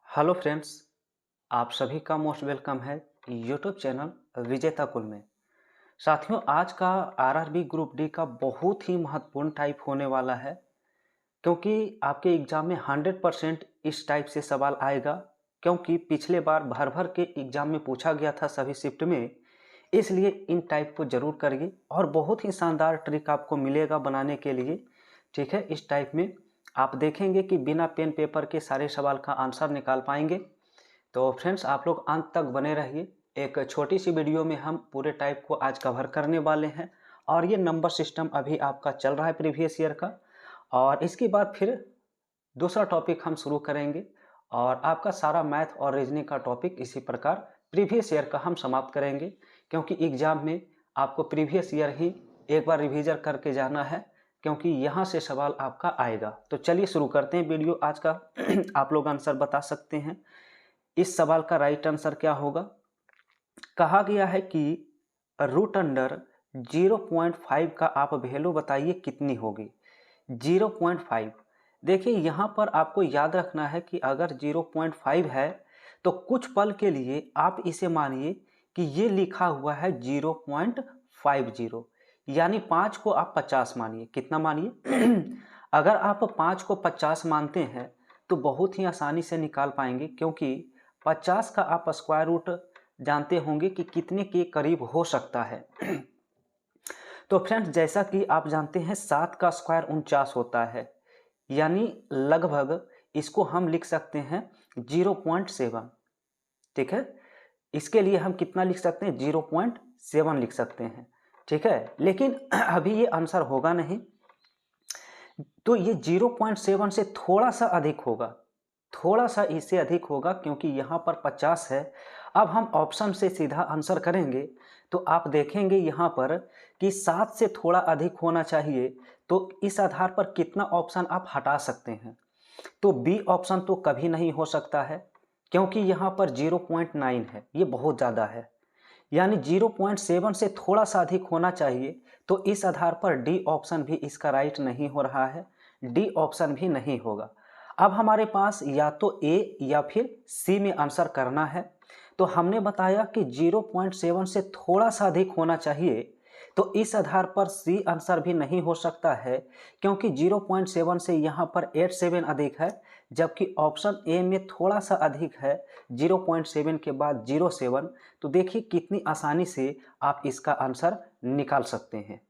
Hello friends, आप सभी का मोस्ट वेलकम है यूट्यूब चैनल विजेता कुल में। साथियों, आज का आरआरबी ग्रुप डी का बहुत ही महत्वपूर्ण टाइप होने वाला है, क्योंकि आपके एग्जाम में 100% इस टाइप से सवाल आएगा। क्योंकि पिछले बार भर भर के एग्जाम में पूछा गया था सभी शिफ्ट में, इसलिए इन टाइप को जरूर करिए और बहुत ही शानदार ट्रिक आपको मिलेगा बनाने के लिए। ठीक है, इस टाइप में आप देखेंगे कि बिना पेन पेपर के सारे सवाल का आंसर निकाल पाएंगे। तो फ्रेंड्स, आप लोग अंत तक बने रहिए। एक छोटी सी वीडियो में हम पूरे टाइप को आज कवर करने वाले हैं और ये नंबर सिस्टम अभी आपका चल रहा है प्रीवियस ईयर का। और इसके बाद फिर दूसरा टॉपिक हम शुरू करेंगे और आपका सारा मैथ और रीजनिंग का टॉपिक इसी प्रकार प्रीवियस ईयर का हम समाप्त करेंगे, क्योंकि एग्जाम में आपको प्रीवियस ईयर ही एक बार रिवीजन करके जाना है, क्योंकि यहाँ से सवाल आपका आएगा। तो चलिए शुरू करते हैं वीडियो आज का। आप लोग आंसर बता सकते हैं। इस सवाल का राइट आंसर क्या होगा? कहा गया है कि रूट अंडर 0.5 का आप वैल्यू बताइए कितनी होगी। 0.5, देखिए यहाँ पर आपको याद रखना है कि अगर 0.5 है तो कुछ पल के लिए आप इसे मानिए कि ये लिखा हुआ है 0.50, यानी 5 को आप 50 मानिए। कितना मानिए? अगर आप 5 को 50 मानते हैं तो बहुत ही आसानी से निकाल पाएंगे, क्योंकि 50 का आप स्क्वायर रूट जानते होंगे कि कितने के करीब हो सकता है। तो फ्रेंड्स, जैसा कि आप जानते हैं 7 का स्क्वायर 49 होता है, यानी लगभग इसको हम लिख सकते हैं 0.7। ठीक है, इसके लिए हम कितना लिख सकते हैं? 0.7 लिख सकते हैं। ठीक है, लेकिन अभी ये आंसर होगा नहीं, तो ये 0.7 से थोड़ा सा अधिक होगा, थोड़ा सा इससे अधिक होगा, क्योंकि यहाँ पर 50 है। अब हम ऑप्शन से सीधा आंसर करेंगे तो आप देखेंगे यहाँ पर कि 7 से थोड़ा अधिक होना चाहिए। तो इस आधार पर कितना ऑप्शन आप हटा सकते हैं? तो बी ऑप्शन तो कभी नहीं हो सकता है, क्योंकि यहाँ पर 0.9 है, ये बहुत ज़्यादा है। यानी 0.7 से थोड़ा सा अधिक होना चाहिए। तो इस आधार पर डी ऑप्शन भी इसका राइट नहीं हो रहा है, डी ऑप्शन भी नहीं होगा। अब हमारे पास या तो ए या फिर सी में आंसर करना है। तो हमने बताया कि 0.7 से थोड़ा सा अधिक होना चाहिए, तो इस आधार पर सी आंसर भी नहीं हो सकता है, क्योंकि 0.7 से यहाँ पर 87 अधिक है, जबकि ऑप्शन ए में थोड़ा सा अधिक है, 0.7 के बाद 07। तो देखिए कितनी आसानी से आप इसका आंसर निकाल सकते हैं।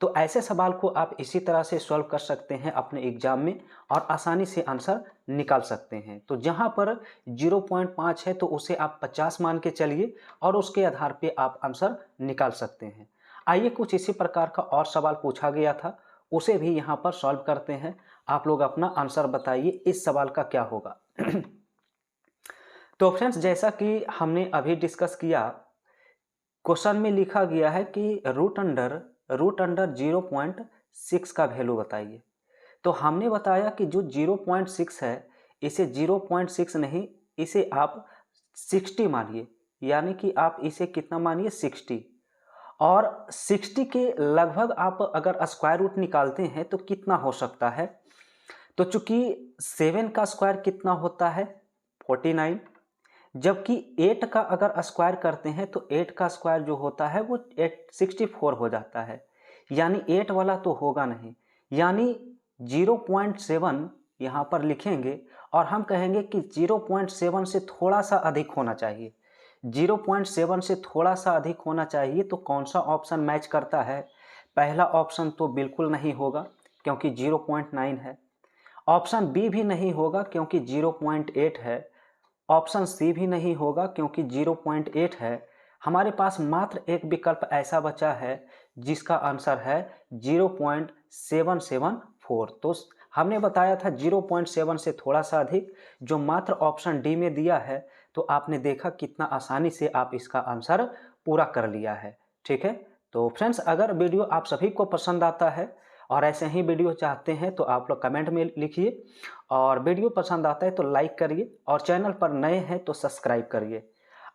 तो ऐसे सवाल को आप इसी तरह से सॉल्व कर सकते हैं अपने एग्जाम में और आसानी से आंसर निकाल सकते हैं। तो जहां पर 0.5 है तो उसे आप 50 मान के चलिए और उसके आधार पे आप आंसर निकाल सकते हैं। आइए कुछ इसी प्रकार का और सवाल पूछा गया था, उसे भी यहाँ पर सॉल्व करते हैं। आप लोग अपना आंसर बताइए इस सवाल का क्या होगा। तो फ्रेंड्स, जैसा कि हमने अभी डिस्कस किया, क्वेश्चन में लिखा गया है कि रूट अंडर 0.6 का वैल्यू बताइए। तो हमने बताया कि जो 0.6 है, इसे 0.6 नहीं, इसे आप 60 मानिए, यानी कि आप इसे कितना मानिए? 60। और 60 के लगभग आप अगर स्क्वायर रूट निकालते हैं तो कितना हो सकता है? तो चूंकि 7 का स्क्वायर कितना होता है? 49। जबकि 8 का अगर स्क्वायर करते हैं तो 8 का स्क्वायर जो होता है वो 64 हो जाता है, यानी 8 वाला तो होगा नहीं। यानी 0.7 यहाँ पर लिखेंगे और हम कहेंगे कि 0.7 से थोड़ा सा अधिक होना चाहिए। 0.7 से थोड़ा सा अधिक होना चाहिए, तो कौन सा ऑप्शन मैच करता है? पहला ऑप्शन तो बिल्कुल नहीं होगा, क्योंकि 0.9 है। ऑप्शन बी भी नहीं होगा, क्योंकि 0.8 है। ऑप्शन सी भी नहीं होगा, क्योंकि 0.8 है। हमारे पास मात्र एक विकल्प ऐसा बचा है जिसका आंसर है 0.774। तो हमने बताया था 0.7 से थोड़ा सा अधिक, जो मात्र ऑप्शन डी में दिया है। तो आपने देखा कितना आसानी से आप इसका आंसर पूरा कर लिया है। ठीक है, तो फ्रेंड्स, अगर वीडियो आप सभी को पसंद आता है और ऐसे ही वीडियो चाहते हैं तो आप लोग कमेंट में लिखिए, और वीडियो पसंद आता है तो लाइक करिए, और चैनल पर नए हैं तो सब्सक्राइब करिए।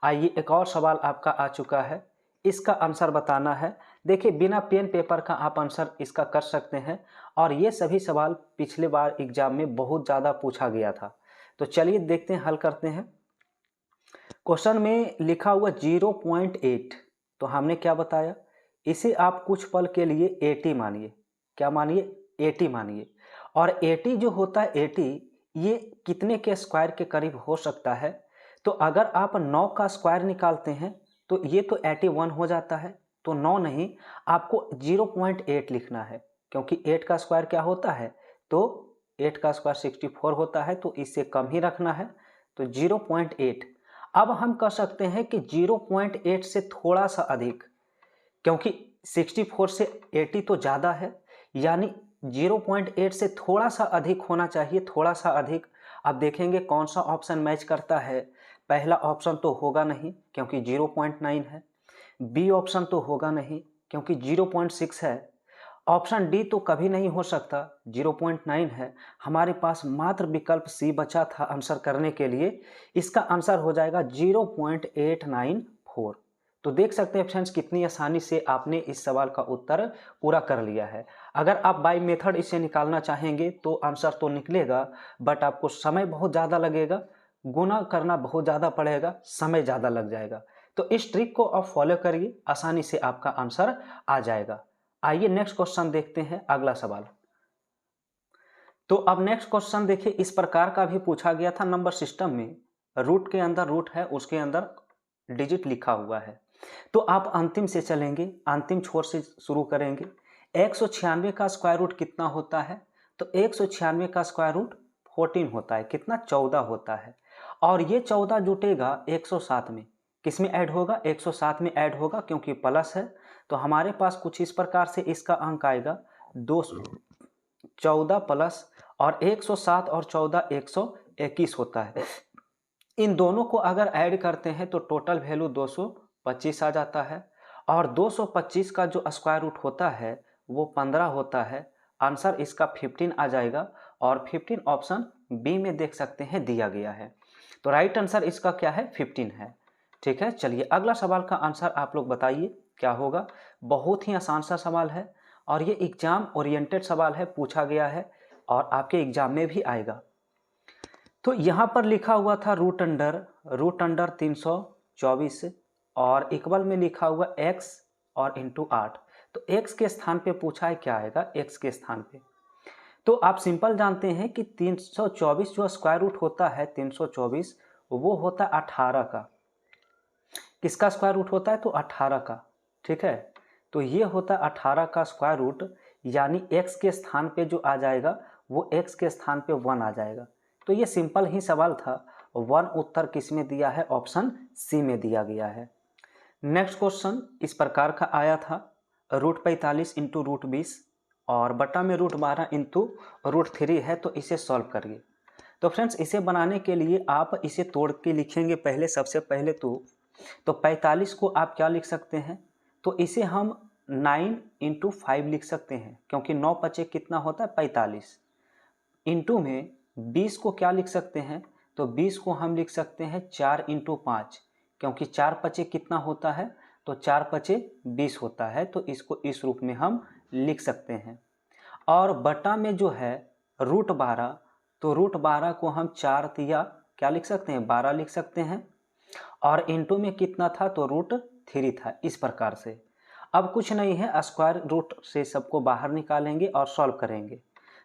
आइए, एक और सवाल आपका आ चुका है, इसका आंसर बताना है। देखिए, बिना पेन पेपर का आप आंसर इसका कर सकते हैं, और ये सभी सवाल पिछले बार एग्जाम में बहुत ज़्यादा पूछा गया था। तो चलिए देखते हैं, हल करते हैं। क्वेश्चन में लिखा हुआ 0.8, तो हमने क्या बताया, इसे आप कुछ पल के लिए 80 मानिए। क्या मानिए? 80 मानिए। और 80 जो होता है 80, ये कितने के स्क्वायर के करीब हो सकता है? तो अगर आप 9 का स्क्वायर निकालते हैं तो ये तो 81 हो जाता है। तो 9 नहीं, आपको 0.8 लिखना है, क्योंकि 8 का स्क्वायर क्या होता है? तो 8 का स्क्वायर 64 होता है, तो इससे कम ही रखना है। तो 0.8। अब हम कह सकते हैं कि 0.8 से थोड़ा सा अधिक, क्योंकि 64 से 80 तो ज़्यादा है, यानी 0.8 से थोड़ा सा अधिक होना चाहिए, थोड़ा सा अधिक। अब देखेंगे कौन सा ऑप्शन मैच करता है। पहला ऑप्शन तो होगा नहीं, क्योंकि 0.9 है। बी ऑप्शन तो होगा नहीं, क्योंकि 0.6 है। ऑप्शन डी तो कभी नहीं हो सकता, 0.9 है। हमारे पास मात्र विकल्प सी बचा था आंसर करने के लिए। इसका आंसर हो जाएगा 0.894। तो देख सकते हैं फ्रेंड्स, कितनी आसानी से आपने इस सवाल का उत्तर पूरा कर लिया है। अगर आप बाय मेथड इसे निकालना चाहेंगे तो आंसर तो निकलेगा, बट आपको समय बहुत ज़्यादा लगेगा, गुना करना बहुत ज़्यादा पड़ेगा, समय ज़्यादा लग जाएगा। तो इस ट्रिक को आप फॉलो करिए, आसानी से आपका आंसर आ जाएगा। आइए नेक्स्ट क्वेश्चन देखते हैं, अगला सवाल। तो अब नेक्स्ट क्वेश्चन देखिए, इस प्रकार का भी पूछा गया था नंबर सिस्टम में। रूट के अंदर रूट है, उसके अंदर डिजिट लिखा हुआ है। तो आप अंतिम से चलेंगे, अंतिम छोर से शुरू करेंगे। 196 का स्क्वायर रूट कितना होता है? तो 196 का स्क्वायर रूट 14 होता है। कितना? 14 होता है। और ये 14 जुटेगा 107 में। किस में ऐड होगा? 107 में ऐड होगा, क्योंकि प्लस है। तो हमारे पास कुछ इस प्रकार से इसका अंक आएगा 200। 14 प्लस और 107 और 14 121 होता है। इन दोनों को अगर ऐड करते हैं तो टोटल वैल्यू 225 आ जाता है। और 225 का जो स्क्वायर रूट होता है वो 15 होता है। आंसर इसका 15 आ जाएगा, और 15 ऑप्शन बी में देख सकते हैं दिया गया है। तो राइट आंसर इसका क्या है? 15 है। ठीक है, चलिए अगला सवाल का आंसर आप लोग बताइए क्या होगा। बहुत ही आसान सा सवाल है, और ये एग्जाम ओरिएंटेड सवाल है, पूछा गया है और आपके एग्जाम में भी आएगा। तो यहाँ पर लिखा हुआ था रूट अंडर 324, और इक्वल में लिखा हुआ x और इंटू 8। तो x के स्थान पे पूछा है, क्या आएगा x के स्थान पे? तो आप सिंपल जानते हैं कि 324 जो स्क्वायर रूट होता है 324, वो होता है 18 का। किसका स्क्वायर रूट होता है? तो 18 का। ठीक है, तो ये होता है 18 का स्क्वायर रूट, यानी x के स्थान पे जो आ जाएगा वो x के स्थान पे 1 आ जाएगा। तो ये सिंपल ही सवाल था। 1 उत्तर किस में दिया है? ऑप्शन सी में दिया गया है। नेक्स्ट क्वेश्चन इस प्रकार का आया था, रूट 45 इंटू रूट 20 और बटा में रूट 12 इंटू रूट 3 है। तो इसे सॉल्व करिए। तो फ्रेंड्स, इसे बनाने के लिए आप इसे तोड़ के लिखेंगे पहले। सबसे पहले तो 45 को आप क्या लिख सकते हैं? तो इसे हम 9 इंटू 5 लिख सकते हैं, क्योंकि 9 पचे कितना होता है? 45। इंटू में 20 को क्या लिख सकते हैं? तो 20 को हम लिख सकते हैं 4 इंटू 5, क्योंकि 4 पचे कितना होता है? तो 4 पचे 20 होता है। तो इसको इस रूप में हम लिख सकते हैं। और बटा में जो है रूट 12, तो रूट 12 को हम 4 तिया क्या लिख सकते हैं? 12 लिख सकते हैं। और इंटू में कितना था? तो रूट 3 था। इस प्रकार से अब कुछ नहीं है, स्क्वायर रूट से सबको बाहर निकालेंगे और सॉल्व करेंगे।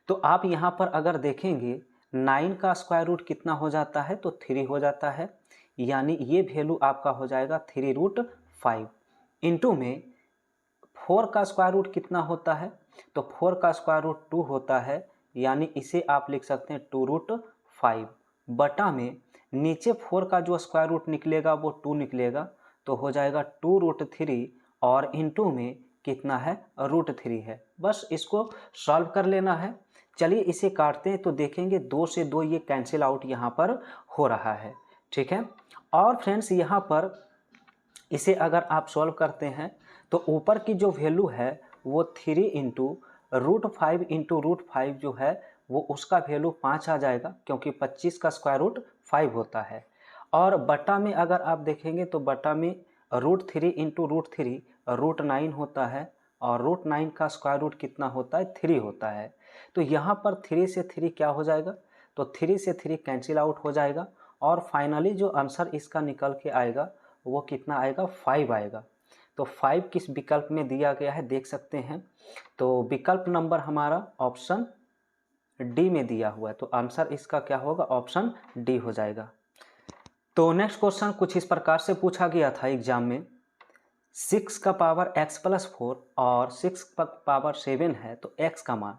तो आप यहाँ पर अगर देखेंगे 9 का स्क्वायर रूट कितना हो जाता है? तो 3 हो जाता है, यानी ये वैल्यू आपका हो जाएगा 3√5। इंटू में 4 का स्क्वायर रूट कितना होता है? तो 4 का स्क्वायर रूट 2 होता है, यानी इसे आप लिख सकते हैं 2√5। बटा में नीचे 4 का जो स्क्वायर रूट निकलेगा वो 2 निकलेगा, तो हो जाएगा 2√3, और इंटू में कितना है? √3 है। बस इसको सॉल्व कर लेना है। चलिए इसे काटते हैं, तो देखेंगे 2 से 2 ये कैंसिल आउट यहाँ पर हो रहा है। ठीक है, और फ्रेंड्स यहाँ पर इसे अगर आप सॉल्व करते हैं तो ऊपर की जो वैल्यू है वो 3 इंटू √5 इंटू √5 जो है वो उसका वैल्यू 5 आ जाएगा, क्योंकि 25 का स्क्वायर रूट 5 होता है। और बटा में अगर आप देखेंगे तो बटा में √3 इंटू √3 √9 होता है, और √9 का स्क्वायर रूट कितना होता है? 3 होता है। तो यहाँ पर 3 से 3 क्या हो जाएगा? तो 3 से 3 कैंसिल आउट हो जाएगा और फाइनली जो आंसर इसका निकल के आएगा वो कितना आएगा, 5 आएगा। तो 5 किस विकल्प में दिया गया है देख सकते हैं। तो विकल्प नंबर हमारा ऑप्शन डी में दिया हुआ है, तो आंसर इसका क्या होगा, ऑप्शन डी हो जाएगा। तो नेक्स्ट क्वेश्चन कुछ इस प्रकार से पूछा गया था एग्जाम में, 6 का पावर x प्लस 4 और 6 का पावर 7 है तो x का मान।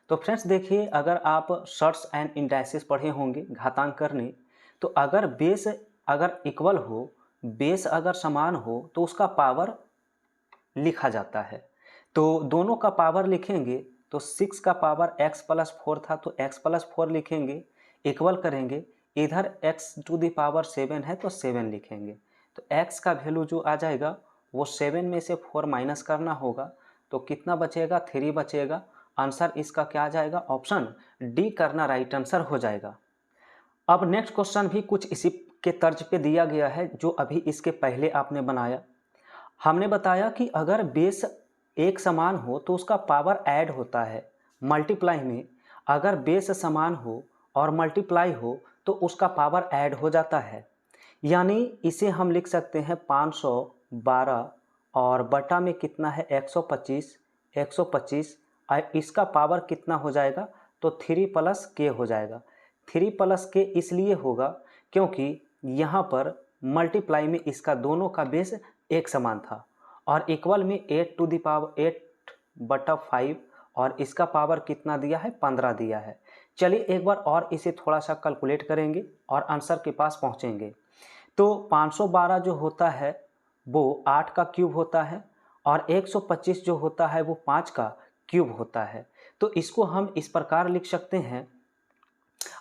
तो फ्रेंड्स देखिए, अगर आप शॉर्ट्स एंड इंडाइसिस पढ़े होंगे घातांक करने, तो अगर बेस अगर इक्वल हो, बेस अगर समान हो तो उसका पावर लिखा जाता है। तो दोनों का पावर लिखेंगे तो 6 का पावर x प्लस 4 था तो x प्लस 4 लिखेंगे, इक्वल करेंगे, इधर x टू द पावर 7 है तो 7 लिखेंगे। तो x का वैल्यू जो आ जाएगा वो 7 में से 4 माइनस करना होगा, तो कितना बचेगा, 3 बचेगा। आंसर इसका क्या आ जाएगा, ऑप्शन डी करना राइट आंसर हो जाएगा। अब नेक्स्ट क्वेश्चन भी कुछ इसी के तर्ज पे दिया गया है जो अभी इसके पहले आपने बनाया। हमने बताया कि अगर बेस एक समान हो तो उसका पावर ऐड होता है, मल्टीप्लाई में अगर बेस समान हो और मल्टीप्लाई हो तो उसका पावर ऐड हो जाता है। यानी इसे हम लिख सकते हैं 512 और बटा में कितना है 125, 125 और इसका पावर कितना हो जाएगा, तो 3 प्लस के हो जाएगा। 3 प्लस के इसलिए होगा क्योंकि यहाँ पर मल्टीप्लाई में इसका दोनों का बेस एक समान था और इक्वल में 8 टू द पावर 8/5 और इसका पावर कितना दिया है, 15 दिया है। चलिए एक बार और इसे थोड़ा सा कैलकुलेट करेंगे और आंसर के पास पहुँचेंगे। तो 512 जो होता है वो 8 का क्यूब होता है और 125 जो होता है वो 5 का क्यूब होता है। तो इसको हम इस प्रकार लिख सकते हैं,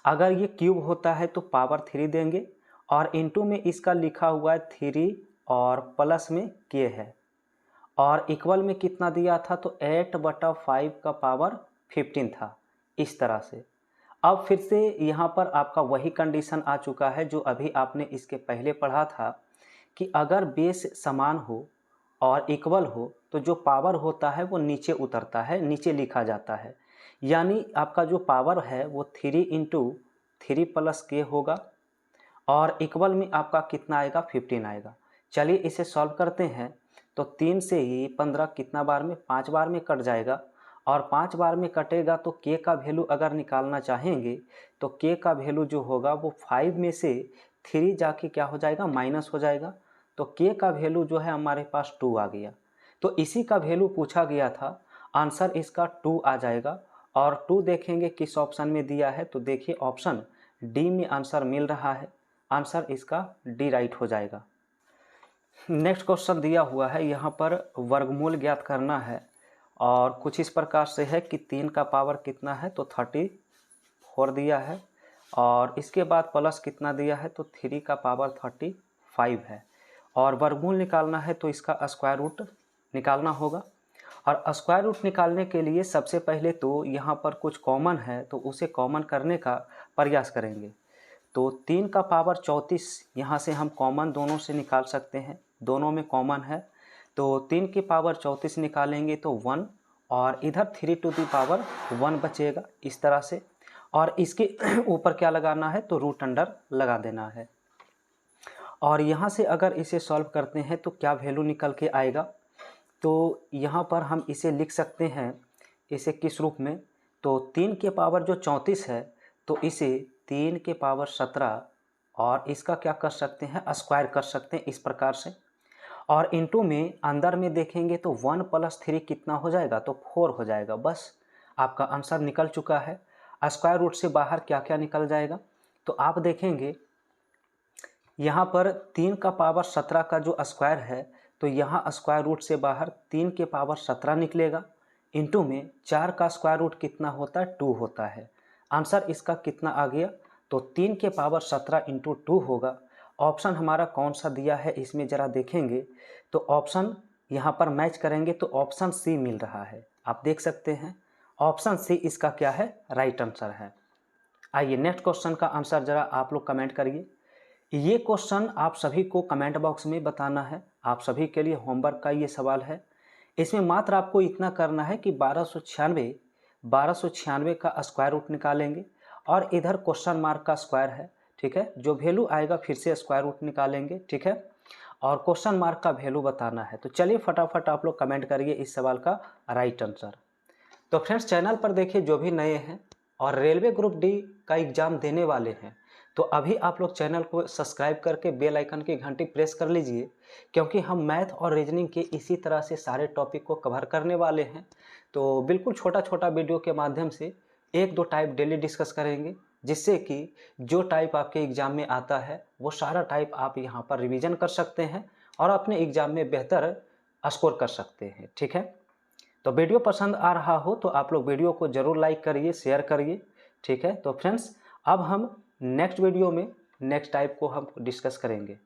अगर ये क्यूब होता है तो पावर 3 देंगे और इनटू में इसका लिखा हुआ है 3 और प्लस में के है और इक्वल में कितना दिया था, तो 8/5 का पावर 15 था। इस तरह से अब फिर से यहाँ पर आपका वही कंडीशन आ चुका है जो अभी आपने इसके पहले पढ़ा था कि अगर बेस समान हो और इक्वल हो तो जो पावर होता है वो नीचे उतरता है, नीचे लिखा जाता है। यानी आपका जो पावर है वो 3 इंटू 3 प्लस के होगा और इक्वल में आपका कितना आएगा, 15 आएगा। चलिए इसे सॉल्व करते हैं। तो 3 से ही 15 कितना बार में, 5 बार में कट जाएगा और 5 बार में कटेगा तो के का वैल्यू अगर निकालना चाहेंगे तो के का वैल्यू जो होगा वो 5 में से 3 जाके क्या हो जाएगा, माइनस हो जाएगा। तो के का वैल्यू जो है हमारे पास 2 आ गया। तो इसी का वैल्यू पूछा गया था, आंसर इसका 2 आ जाएगा। और 2 देखेंगे किस ऑप्शन में दिया है, तो देखिए ऑप्शन डी में आंसर मिल रहा है। आंसर इसका डी राइट हो जाएगा। नेक्स्ट क्वेश्चन दिया हुआ है, यहाँ पर वर्गमूल ज्ञात करना है और कुछ इस प्रकार से है कि 3 का पावर कितना है, तो 34 दिया है और इसके बाद प्लस कितना दिया है, तो 3 का पावर 35 है और वर्गमूल निकालना है तो इसका स्क्वायर रूट निकालना होगा। और स्क्वायर रूट निकालने के लिए सबसे पहले तो यहाँ पर कुछ कॉमन है तो उसे कॉमन करने का प्रयास करेंगे। तो 3 का पावर 34 यहाँ से हम कॉमन दोनों से निकाल सकते हैं, दोनों में कॉमन है। तो 3 की पावर 34 निकालेंगे तो 1 और इधर 3 टू दी पावर 1 बचेगा इस तरह से। और इसके ऊपर क्या लगाना है, तो रूट अंडर लगा देना है। और यहाँ से अगर इसे सॉल्व करते हैं तो क्या वैल्यू निकल के आएगा, तो यहाँ पर हम इसे लिख सकते हैं, इसे किस रूप में, तो 3 के पावर जो 34 है तो इसे 3 के पावर 17 और इसका क्या कर सकते हैं, स्क्वायर कर सकते हैं इस प्रकार से। और इनटू में अंदर में देखेंगे तो 1 + 3 कितना हो जाएगा, तो 4 हो जाएगा। बस आपका आंसर निकल चुका है। स्क्वायर रूट से बाहर क्या क्या निकल जाएगा, तो आप देखेंगे यहाँ पर 3 का पावर 17 का जो स्क्वायर है तो यहाँ स्क्वायर रूट से बाहर 3 के पावर 17 निकलेगा। इनटू में 4 का स्क्वायर रूट कितना होता है, 2 होता है। आंसर इसका कितना आ गया, तो 3 के पावर 17 इंटू 2 होगा। ऑप्शन हमारा कौन सा दिया है इसमें ज़रा देखेंगे तो ऑप्शन यहाँ पर मैच करेंगे तो ऑप्शन सी मिल रहा है। आप देख सकते हैं ऑप्शन सी इसका क्या है, राइट आंसर है। आइए नेक्स्ट क्वेश्चन का आंसर ज़रा आप लोग कमेंट करिए। ये क्वेश्चन आप सभी को कमेंट बॉक्स में बताना है, आप सभी के लिए होमवर्क का ये सवाल है। इसमें मात्र आपको इतना करना है कि 1296 का स्क्वायर रूट निकालेंगे और इधर क्वेश्चन मार्क का स्क्वायर है, ठीक है। जो वैल्यू आएगा फिर से स्क्वायर रूट निकालेंगे, ठीक है, और क्वेश्चन मार्क का वैल्यू बताना है। तो चलिए फटाफट आप लोग कमेंट करिए इस सवाल का राइट आंसर। तो फ्रेंड्स चैनल पर देखिए जो भी नए हैं और रेलवे ग्रुप डी का एग्ज़ाम देने वाले हैं, तो अभी आप लोग चैनल को सब्सक्राइब करके बेल आइकन की घंटी प्रेस कर लीजिए, क्योंकि हम मैथ और रीजनिंग के इसी तरह से सारे टॉपिक को कवर करने वाले हैं। तो बिल्कुल छोटा छोटा वीडियो के माध्यम से एक दो टाइप डेली डिस्कस करेंगे, जिससे कि जो टाइप आपके एग्ज़ाम में आता है वो सारा टाइप आप यहाँ पर रिवीजन कर सकते हैं और अपने एग्ज़ाम में बेहतर स्कोर कर सकते हैं, ठीक है। तो वीडियो पसंद आ रहा हो तो आप लोग वीडियो को ज़रूर लाइक करिए, शेयर करिए, ठीक है। तो फ्रेंड्स अब हम नेक्स्ट वीडियो में नेक्स्ट टाइप को हम डिस्कस करेंगे।